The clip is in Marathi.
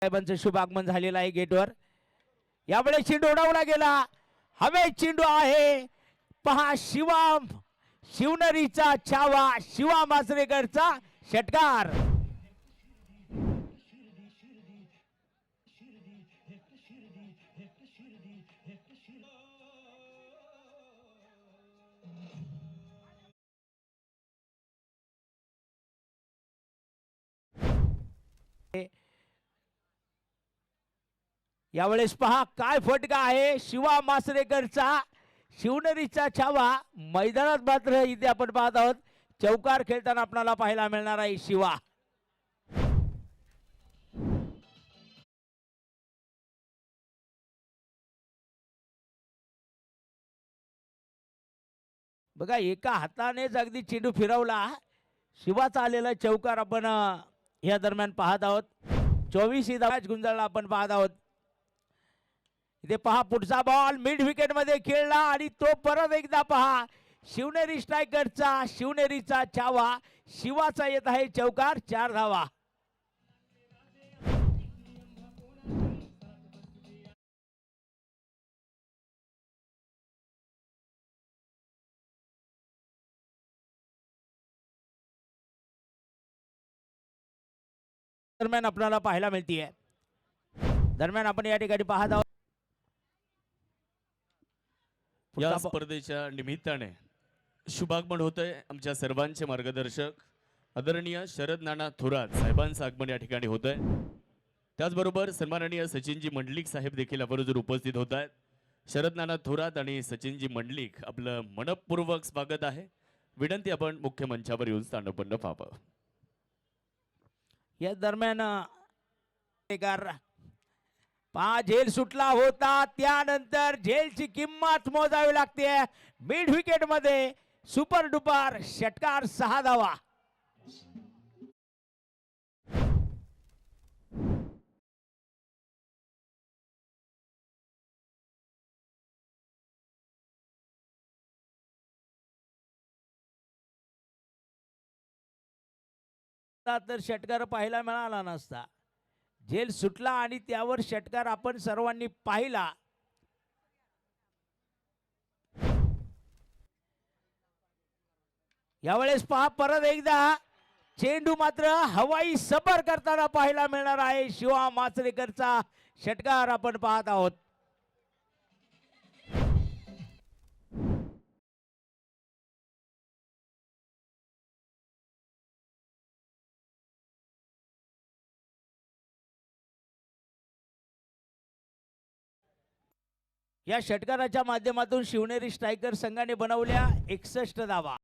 साहेबांचं शुभ आगमन झालेलं आहे गेटवर। यावेळेस चेंडू उडवला गेला, हवेत चेंडू आहे। पहा शिवनरीचा छावा, शिवा मासरेकरचा षटकार। यावेळेस पहा काय फटका आहे शिवा मासरेकरचा, शिवनरीचा छावा। मैदानात मात्र इथे आपण पाहत आहोत चौकार खेळताना आपल्याला पाहायला मिळणार आहे शिवा। बघा एका हातानेच अगदी चेंडू फिरवला, शिवाचा आलेला चौकार आपण या दरम्यान पाहत आहोत। 24 धावांचा गुंजाळला आपण पाहत आहोत। इथे पहा पुढचा बॉल मिड विकेट मध्ये खेळला आणि तो परत एकदा पहा शिवनेरी स्ट्रायकरचा, शिवनेरीचा छावा, शिवाचा येत आहे चौकार। 4 धावा। दरम्यान आपल्याला पाहायला मिळतीये। दरम्यान आपण या ठिकाणी पाहत आहोत या स्पर्धेच्या निमित्ताने शुभागमन होतंय आमच्या सर्वांचे मार्गदर्शक आदरणीय शरद नाना थोरात साहेबांचं आगमन या ठिकाणी होतंय। त्याचबरोबर सन्माननीय सचिनजी मंडलिक साहेब देखील आवर्जून उपस्थित होत आहेत। शरद नाना थोरात आणि सचिनजी मंडलिक आपलं मनपूर्वक स्वागत आहे। विनंती आपण मुख्य मंचावर येऊन स्थानपन्न व्हावं। या दरम्यान पहा झेल सुटला होता, त्यानंतर झेलची किंमत मोजावी लागते। मिड विकेट मध्ये सुपर डुपर षटकार। 6 धावा। तर षटकार पाहायला मिळाला नसता, झेल सुटला आणि त्यावर षटकार आपण सर्वांनी पाहिला। यावेळेस पहा परत एकदा चेंडू मात्र हवाई सफर करताना पाहायला मिळणार आहे। शिवा मासरेकरचा षटकार आपण पाहत आहोत। या षटकाराच्या माध्यमातून शिवनेरी स्ट्रायकर संघाने बनवल्या 61 धावा।